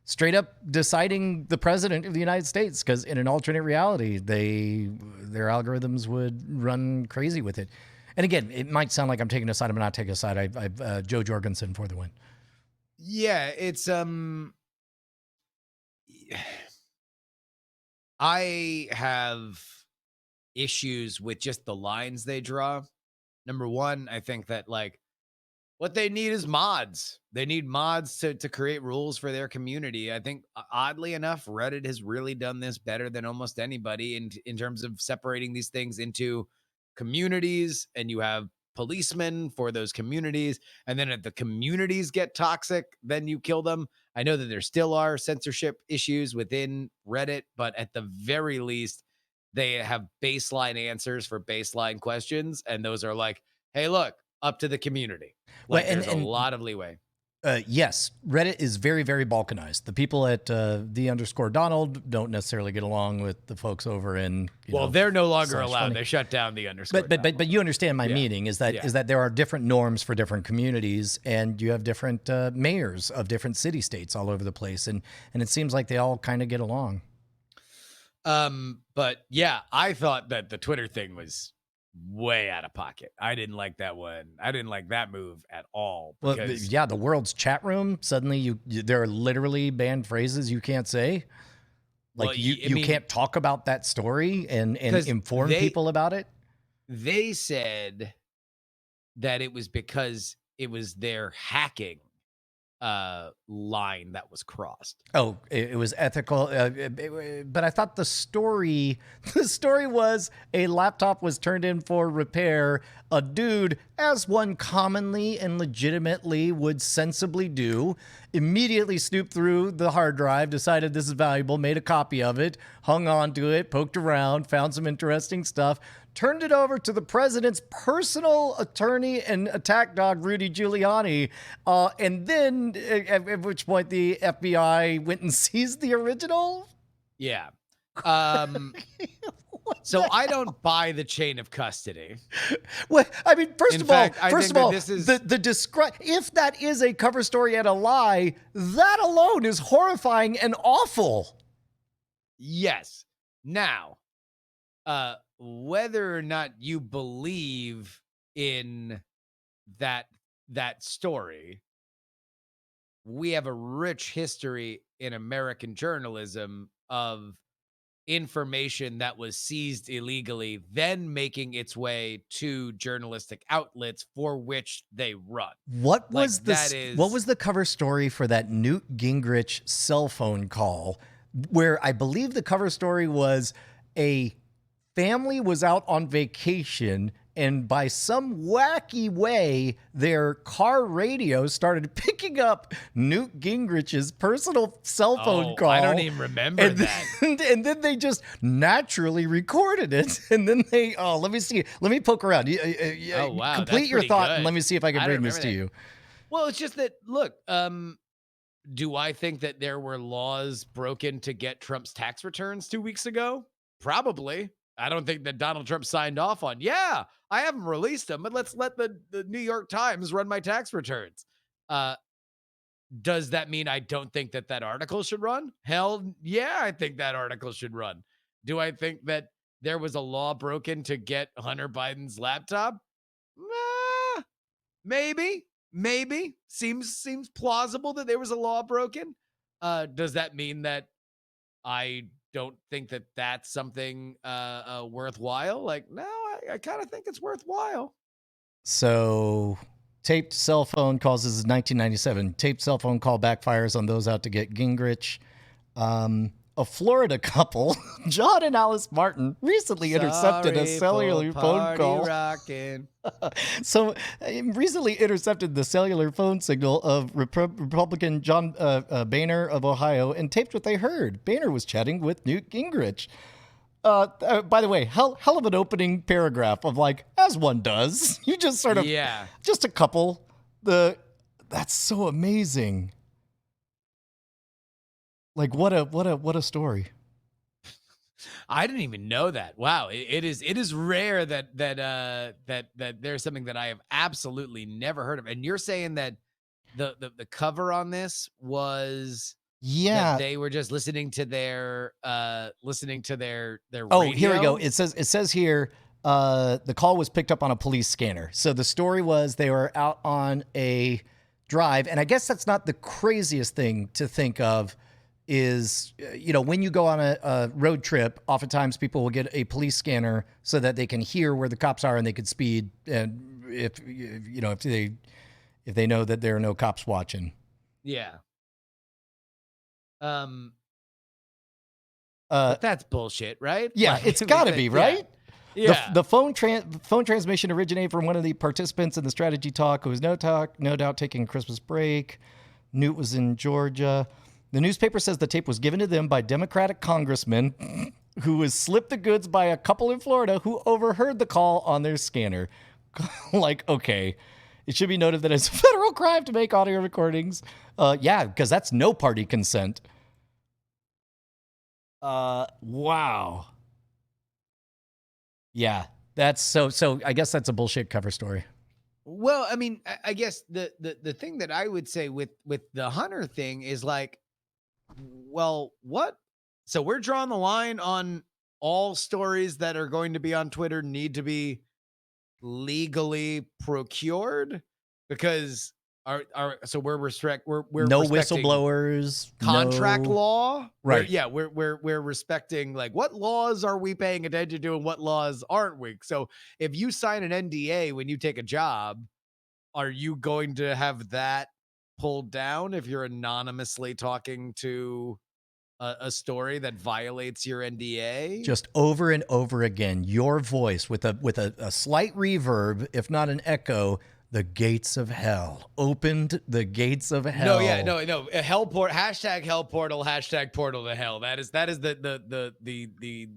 straight up deciding the president of the United States, because in an alternate reality, their algorithms would run crazy with it. And again, it might sound like I'm taking a side. I'm not taking a side. I've Joe Jorgensen for the win. Yeah, it's I have issues with just the lines they draw. Number one, I think that like what they need is mods. They need mods to create rules for their community. I think oddly enough, Reddit has really done this better than almost anybody in terms of separating these things into communities, and you have policemen for those communities. And then if the communities get toxic, then you kill them. I know that there still are censorship issues within Reddit, but at the very least, they have baseline answers for baseline questions. And those are like, hey, look, up to the community. Like there's a lot of leeway. Yes, Reddit is very, very balkanized. The people at _Donald don't necessarily get along with the folks over in. They're no longer allowed. Funny. They shut down the _. But you understand my meaning is that there are different norms for different communities, and you have different mayors of different city states all over the place, and it seems like they all kind of get along. But yeah, I thought that the Twitter thing was way out of pocket. I didn't like that one. I didn't like that move at all. Well, the world's chat room, suddenly there are literally banned phrases you can't say. Like you can't talk about that story and inform people about it. They said that it was because it was their hacking line that was crossed. Oh, it was ethical, but I thought the story was a laptop was turned in for repair. A dude, as one commonly and legitimately would sensibly do, immediately snooped through the hard drive, decided this is valuable, made a copy of it, hung on to it, poked around, found some interesting stuff, turned it over to the president's personal attorney and attack dog, Rudy Giuliani. And then at which point the FBI went and seized the original. Yeah. So I don't buy the chain of custody. Well, I mean, first of all, this is if that is a cover story and a lie, that alone is horrifying and awful. Yes. Now, whether or not you believe in that story, we have a rich history in American journalism of information that was seized illegally, then making its way to journalistic outlets for which they run. What was the cover story for that Newt Gingrich cell phone call, where I believe the cover story was a family was out on vacation, and by some wacky way, their car radio started picking up Newt Gingrich's personal cell phone call. I don't even remember that. And then they just naturally recorded it. And then they, let me see. Let me poke around. Wow. Complete your thought, good. and let me see if I can bring this to you. Well, it's just that, look, do I think that there were laws broken to get Trump's tax returns 2 weeks ago? Probably. I don't think that Donald Trump signed off on, I haven't released them, but let's let the New York Times run my tax returns. Does that mean I don't think that that article should run? Hell yeah, I think that article should run. Do I think that there was a law broken to get Hunter Biden's laptop? Nah, maybe, maybe. Seems plausible that there was a law broken. Does that mean that I don't think that that's something worthwhile? Like, no, I kind of think it's worthwhile. So, taped cell phone causes 1997. Taped cell phone call backfires on those out to get Gingrich. A Florida couple, John and Alice Martin, recently intercepted a cellular phone call. Rockin'. So, recently intercepted the cellular phone signal of Republican John Boehner of Ohio and taped what they heard. Boehner was chatting with Newt Gingrich. By the way, hell of an opening paragraph of like, as one does. You just sort of, just a couple. That's so amazing. Like what a story. I didn't even know that. Wow, it is rare that there's something that I have absolutely never heard of. And you're saying that the cover on this was that they were just listening to their Oh, radio? here we go. It says here the call was picked up on a police scanner. So the story was they were out on a drive, and I guess that's not the craziest thing to think of. Is, when you go on a road trip, oftentimes people will get a police scanner so that they can hear where the cops are and they can speed. And if they know that there are no cops watching. Yeah. But that's bullshit, right? Yeah, Like, it's got to be, right? Yeah. The phone transmission originated from one of the participants in the strategy talk who was no doubt taking a Christmas break. Newt was in Georgia. The newspaper says the tape was given to them by Democratic congressmen who was slipped the goods by a couple in Florida who overheard the call on their scanner. Like, okay. It should be noted that it's a federal crime to make audio recordings. Because that's no party consent. Wow. Yeah, that's so I guess that's a bullshit cover story. Well, I mean, I guess the thing that I would say with the Hunter thing is like, well, what? So we're drawing the line on all stories that are going to be on Twitter need to be legally procured because we're no respecting whistleblowers, contract law, right? We're respecting like what laws are we paying attention to and what laws aren't we? So if you sign an NDA when you take a job, are you going to have that pulled down if you're anonymously talking to a story that violates your NDA? Just over and over again, your voice with a slight reverb, if not an echo. The gates of hell opened. The gates of hell. No. Hell port. Hashtag hell portal. Hashtag portal to hell. That is the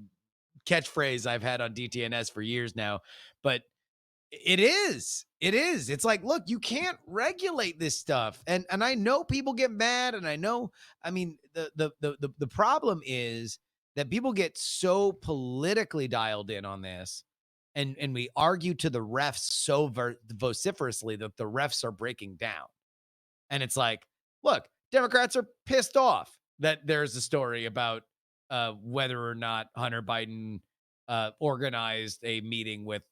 catchphrase I've had on DTNS for years now. But it is. It's like, look, you can't regulate this stuff. And I know people get mad, and I know, I mean, the problem is that people get so politically dialed in on this, and we argue to the refs so vociferously that the refs are breaking down. And it's like, look, Democrats are pissed off that there's a story about whether or not Hunter Biden organized a meeting with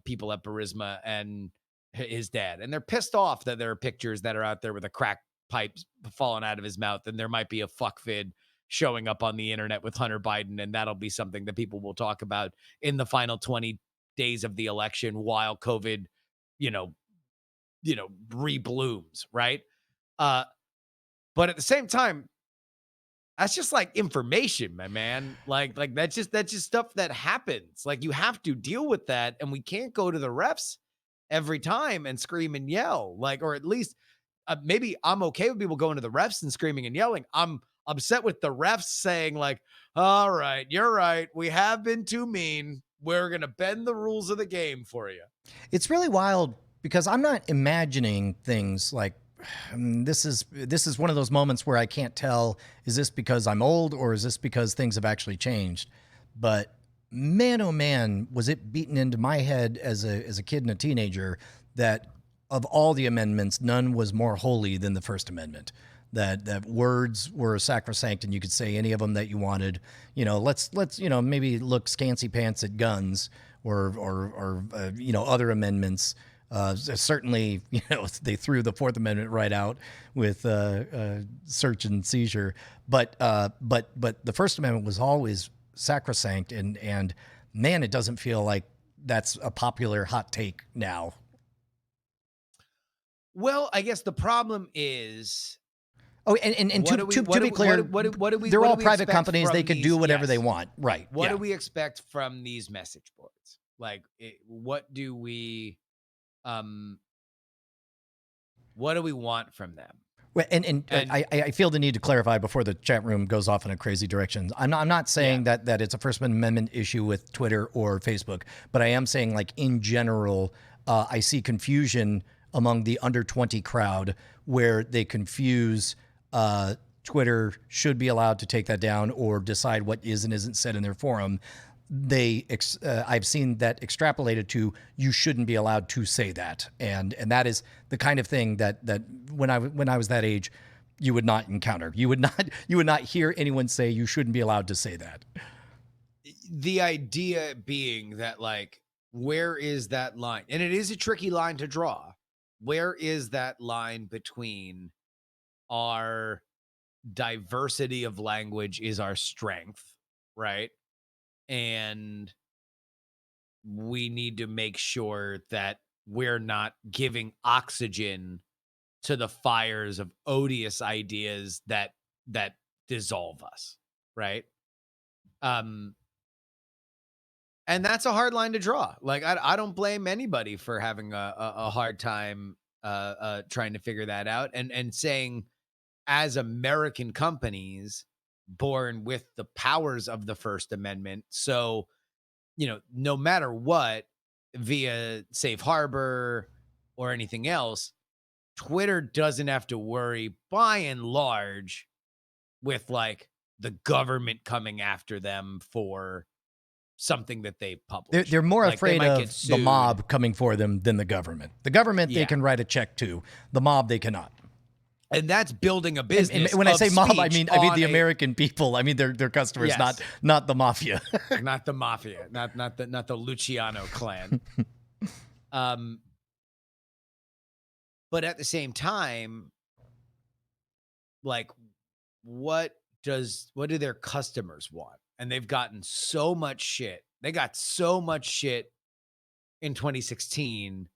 people at Burisma and his dad. And they're pissed off that there are pictures that are out there with a crack pipe falling out of his mouth. And there might be a fuck vid showing up on the internet with Hunter Biden. And that'll be something that people will talk about in the final 20 days of the election while COVID, reblooms. Right. But at the same time, that's just like information, my man. Like that's just stuff that happens. Like you have to deal with that. And we can't go to the refs every time and scream and yell, like, or at least maybe I'm okay with people going to the refs and screaming and yelling. I'm upset with the refs saying like, all right, you're right. We have been too mean. We're going to bend the rules of the game for you. It's really wild because I'm not imagining things like, this is one of those moments where I can't tell, is this because I'm old or is this because things have actually changed? But man, oh man, was it beaten into my head as a kid and a teenager that of all the amendments, none was more holy than the First Amendment. That words were sacrosanct, and you could say any of them that you wanted. Let's maybe look scancy pants at guns or other amendments. Certainly, they threw the Fourth Amendment right out with search and seizure. But the First Amendment was always sacrosanct, and man, it doesn't feel like that's a popular hot take now. Well, I guess the problem is. Oh, and to be clear, they're all private companies. They could do whatever they want, right? What do we expect from these message boards? Like, what do we want from them? Well, and I feel the need to clarify before the chat room goes off in a crazy direction. I'm not saying that it's a First Amendment issue with Twitter or Facebook, but I am saying, like, in general, I see confusion among the under 20 crowd where they confuse Twitter should be allowed to take that down or decide what is and isn't said in their forum. I've seen that extrapolated to you shouldn't be allowed to say that, and that is the kind of thing that when I was that age, you would not encounter. You would not hear anyone say you shouldn't be allowed to say that. The idea being that, like, where is that line? And it is a tricky line to draw. Where is that line between our diversity of language is our strength, right? And we need to make sure that we're not giving oxygen to the fires of odious ideas that dissolve us, right? And that's a hard line to draw. Like, I don't blame anybody for having a hard time trying to figure that out, and saying, as American companies born with the powers of the First Amendment, so, no matter what, via Safe Harbor or anything else, Twitter doesn't have to worry, by and large, with, like, the government coming after them for something that they publish. They're more afraid of the mob coming for them than the government. The government, they can write a check to. The mob, they cannot. And that's building a business. And when I say mob, I mean the American people. I mean their customers, yes. not the mafia. Not the mafia. Not the Luciano clan. But at the same time, like, what do their customers want? And they've gotten so much shit. They got so much shit in 2016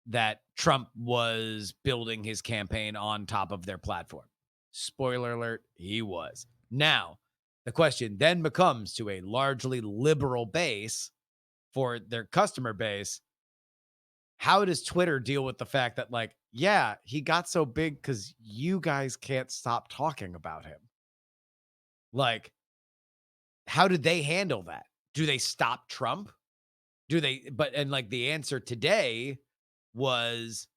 that Trump was building his campaign on top of their platform. Spoiler alert, he was. Now, the question then becomes, to a largely liberal base, for their customer base, how does Twitter deal with the fact that, like, yeah, he got so big because you guys can't stop talking about him? Like, how did they handle that? Do they stop Trump? The answer today was,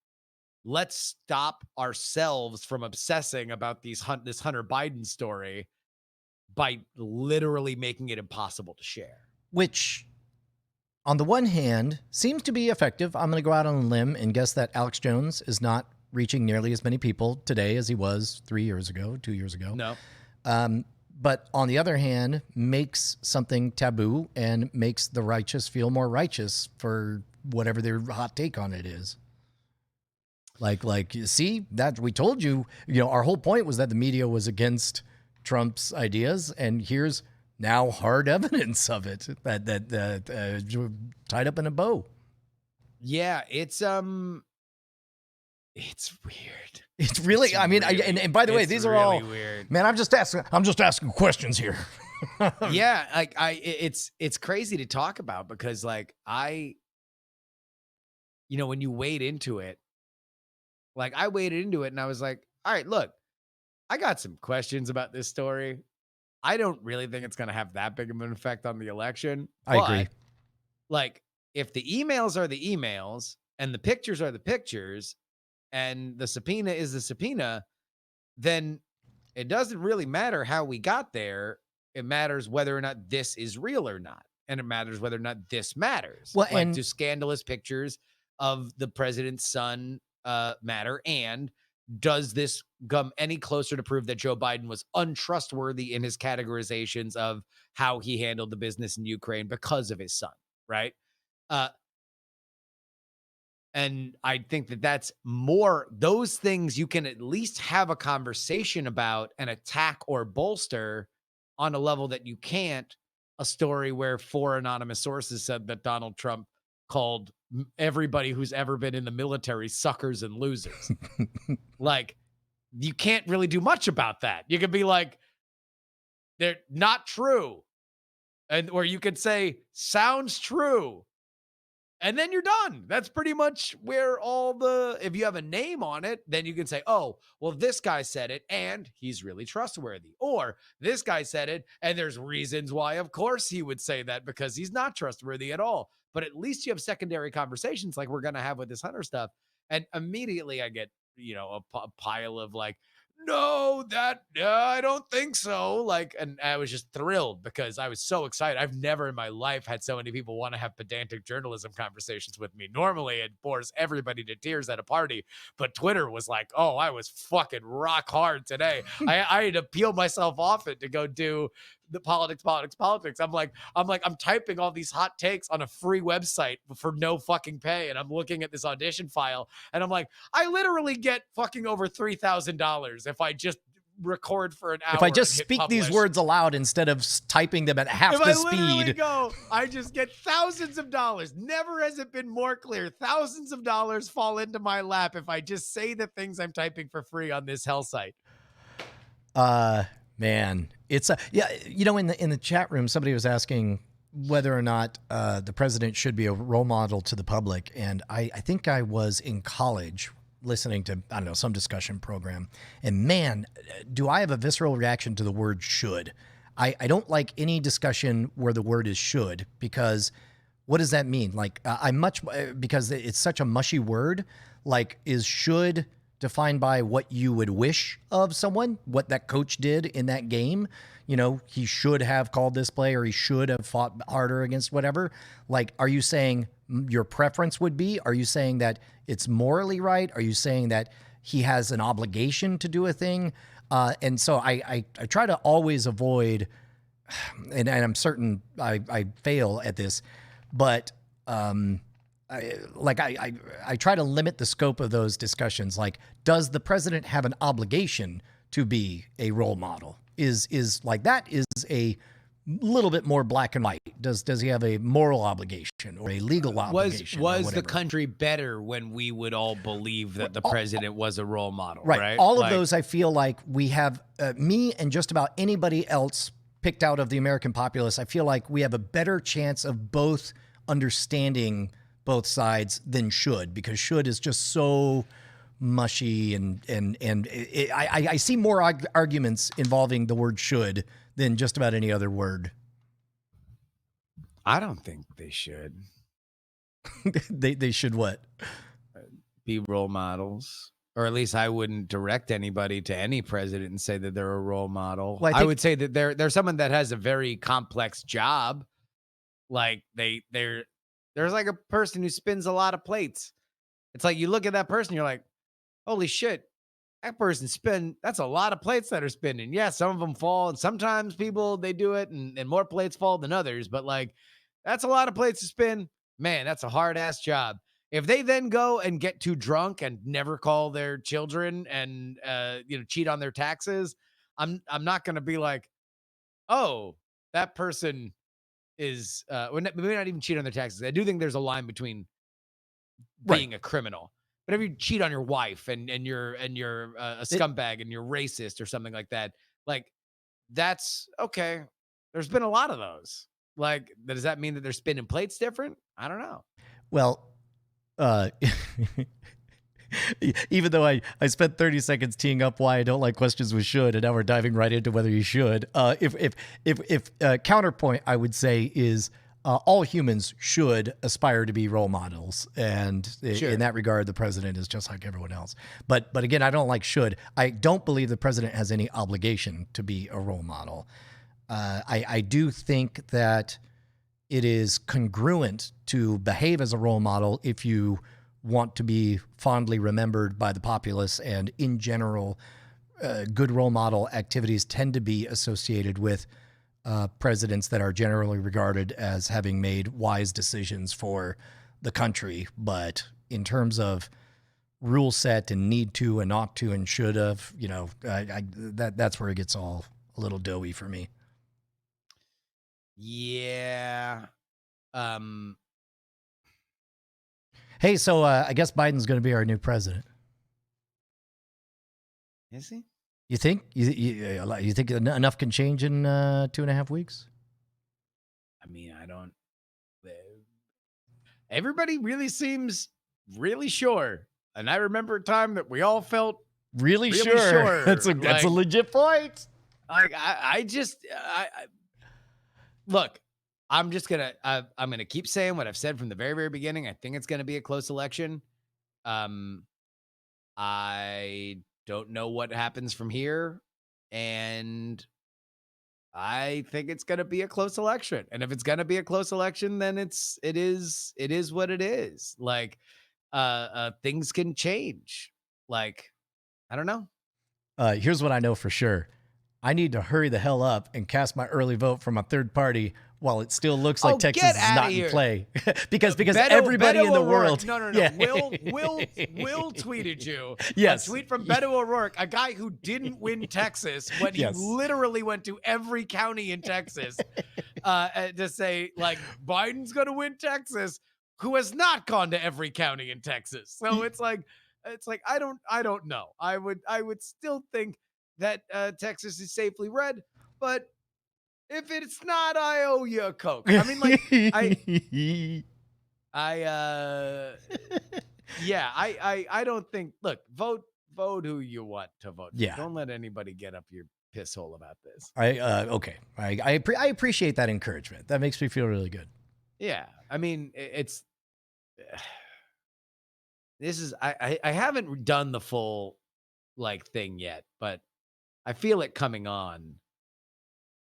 let's stop ourselves from obsessing about this Hunter Biden story by literally making it impossible to share. Which, on the one hand, seems to be effective. I'm going to go out on a limb and guess that Alex Jones is not reaching nearly as many people today as he was 2 years ago. No. But on the other hand, makes something taboo and makes the righteous feel more righteous for whatever their hot take on it is. Like, see, that we told you, our whole point was that the media was against Trump's ideas, and here's now hard evidence of it that tied up in a bow. Yeah, it's weird. It's really, and by the way, these are all weird. Man, I'm just asking questions here. Yeah, like it's crazy to talk about because, like, when you wade into it, like, I waded into it and I was like, all right, look, I got some questions about this story. I don't really think it's going to have that big of an effect on the election. I agree. Like, if the emails are the emails and the pictures are the pictures and the subpoena is the subpoena, then it doesn't really matter how we got there. It matters whether or not this is real or not. And it matters whether or not this matters. Well, like, do scandalous pictures of the president's son matter? And does this come any closer to prove that Joe Biden was untrustworthy in his categorizations of how he handled the business in Ukraine because of his son, right? Uh, and I think that that's more, those things you can at least have a conversation about and attack or bolster on a level that you can't a story where 4 anonymous sources said that Donald Trump called everybody who's ever been in the military suckers and losers. Like, you can't really do much about that. You could be like, they're not true. And or you could say, sounds true. And then you're done. That's pretty much where all the, if you have a name on it, then you can say, oh, well, this guy said it and he's really trustworthy. Or this guy said it and there's reasons why, of course, he would say that because he's not trustworthy at all. But at least you have secondary conversations like we're going to have with this Hunter stuff. And immediately I get, a pile of like, no, I don't think so. Like, and I was just thrilled because I was so excited. I've never in my life had so many people want to have pedantic journalism conversations with me. Normally it bores everybody to tears at a party, but Twitter was like, oh, I was fucking rock hard today. I had to peel myself off it to go do the politics. I'm typing all these hot takes on a free website for no fucking pay. And I'm looking at this audition file and I'm like, I literally get fucking over $3,000 if I just record for an hour. If I just speak these words aloud instead of typing them at half the speed. I just get thousands of dollars. Never has it been more clear. Thousands of dollars fall into my lap if I just say the things I'm typing for free on this hell site. Man, it's in the chat room, somebody was asking whether or not the president should be a role model to the public. And I think I was in college listening to, I don't know, some discussion program. And man, do I have a visceral reaction to the word should. I don't like any discussion where the word is should, because what does that mean? Like, because it's such a mushy word. Like, is should defined by what you would wish of someone, what that coach did in that game? He should have called this play, or he should have fought harder against whatever. Like, are you saying your preference would be? Are you saying that it's morally right? Are you saying that he has an obligation to do a thing? And so I try to always avoid, and I'm certain I fail at this, but I try to limit the scope of those discussions. Like, does the president have an obligation to be a role model? Is like, that is a little bit more black and white. Does he have a moral obligation or a legal obligation? Was the country better when we would all believe that the president was a role model? Right. All of those, I feel like we have, me and just about anybody else picked out of the American populace, I feel like we have a better chance of both understanding both sides than should, because should is just so mushy, and I see more arguments involving the word should than just about any other word. I don't think they should. They should what? Be role models. Or at least I wouldn't direct anybody to any president and say that they're a role model. Well, I would say that they're someone that has a very complex job. Like, there's like a person who spins a lot of plates. It's like, you look at that person, you're like, holy shit, that person that's a lot of plates that are spinning. Yeah, some of them fall, and sometimes people, they do it and more plates fall than others, but like, that's a lot of plates to spin. Man, that's a hard ass job. If they then go and get too drunk and never call their children and cheat on their taxes, I'm not going to be like, oh, that person is maybe not even cheat on their taxes. I do think there's a line between being a criminal. But if you cheat on your wife and you're a scumbag and you're racist or something like that, like, that's okay. There's been a lot of those. Like, does that mean that they're spinning plates different? I don't know. Well, even though I spent 30 seconds teeing up why I don't like questions with should, and now we're diving right into whether you should. If counterpoint, I would say, is all humans should aspire to be role models, and in that regard, the president is just like everyone else. But again, I don't like should. I don't believe the president has any obligation to be a role model. I do think that it is congruent to behave as a role model if you want to be fondly remembered by the populace, and in general, good role model activities tend to be associated with presidents that are generally regarded as having made wise decisions for the country. But in terms of rule set and need to and ought to and should have, that's where it gets all a little doughy for me. Yeah. Hey, so I guess Biden's going to be our new president. Is he? You think? You think enough can change in 2.5 weeks? I mean, I don't. Everybody really seems really sure, and I remember a time that we all felt really sure. That's a legit point. Like look. I'm gonna keep saying what I've said from the very, very beginning. I think it's gonna be a close election. I don't know what happens from here, and I think it's gonna be a close election. And if it's gonna be a close election, then it is what it is. Like, things can change. Like, I don't know. Here's what I know for sure. I need to hurry the hell up and cast my early vote from a third party while it still looks like Texas is not in play. because everybody in the world. No. Yeah. Will tweeted you. Yes. A tweet from Beto O'Rourke, a guy who didn't win Texas when he literally went to every county in Texas to say, like, Biden's going to win Texas, who has not gone to every county in Texas. So it's like I don't know. I would still think that Texas is safely red, but if it's not, I owe you a Coke. I mean, like, I don't think, look, vote who you want to vote. Yeah. Don't let anybody get up your piss hole about this. Okay. I appreciate that encouragement. That makes me feel really good. Yeah. I mean, I haven't done the full like thing yet, but I feel it coming on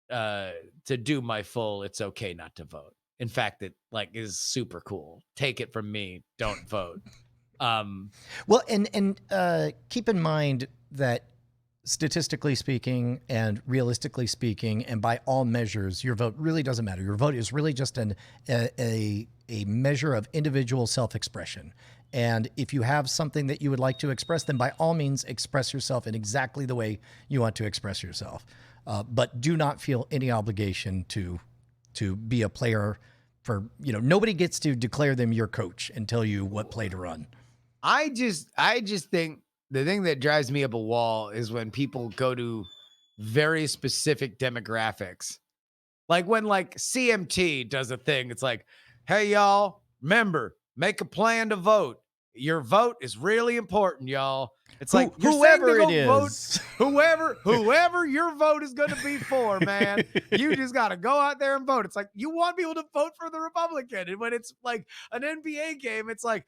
to do my full it's okay not to vote. In fact, it like is super cool. Take it from me, don't vote. Well, and keep in mind that statistically speaking and realistically speaking, and by all measures, your vote really doesn't matter. Your vote is really just a measure of individual self-expression. And if you have something that you would like to express, then by all means express yourself in exactly the way you want to express yourself. But do not feel any obligation to be a player for, nobody gets to declare them your coach and tell you what play to run. I just think the thing that drives me up a wall is when people go to very specific demographics. Like when like CMT does a thing, it's like, hey, y'all, remember, make a plan to vote. Your vote is really important, y'all. It's like whoever it is, whoever your vote is going to be for, man. You just got to go out there and vote. It's like you want people to vote for the Republican, and when it's like an NBA game, it's like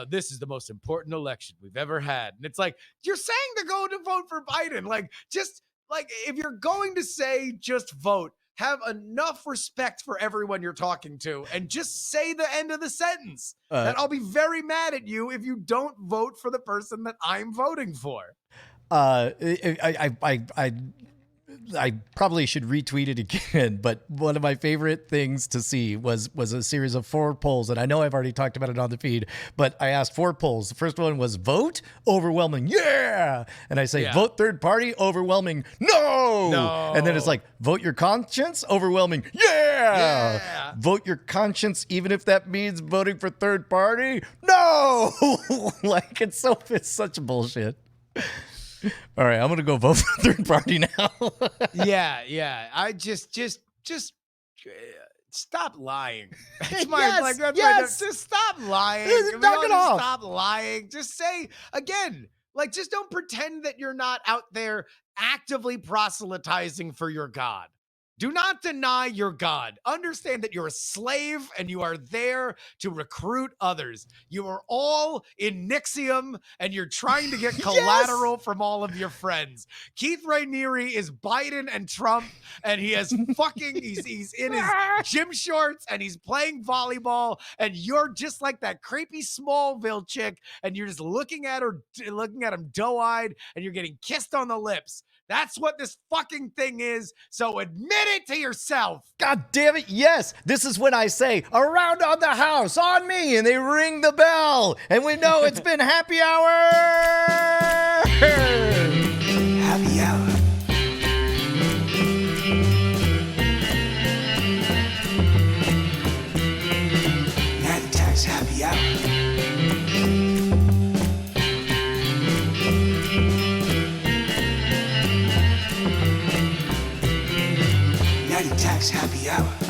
this is the most important election we've ever had, and it's like you're saying to go to vote for Biden. Like just like if you're going to say just vote, have enough respect for everyone you're talking to and just say the end of the sentence. And I'll be very mad at you if you don't vote for the person that I'm voting for. I probably should retweet it again, but one of my favorite things to see was a series of 4 polls, and I know I've already talked about it on the feed, but I asked 4 polls. The first one was vote, overwhelming, yeah! And I say, vote third party, overwhelming, no! And then it's like, vote your conscience, overwhelming, yeah! Vote your conscience, even if that means voting for third party, no! Like, it's such bullshit. All right, I'm gonna go vote for third party now. Yeah. I just stop lying. That's just stop lying. Knock it off. Stop lying. Just say again. Like, just don't pretend that you're not out there actively proselytizing for your God. Do not deny your God. Understand that you're a slave and you are there to recruit others. You are all in Nixium and you're trying to get collateral from all of your friends. Keith Raniere is Biden and Trump, and he has he's in his gym shorts and he's playing volleyball, and you're just like that creepy Smallville chick, and you're just looking at him doe-eyed, and you're getting kissed on the lips. That's what this fucking thing is. So admit it to yourself. God damn it, yes. This is when I say, around on the house, on me, and they ring the bell, and we know it's been happy hour. Happy hour. Night attacks happy hour. Night attacks happy hour.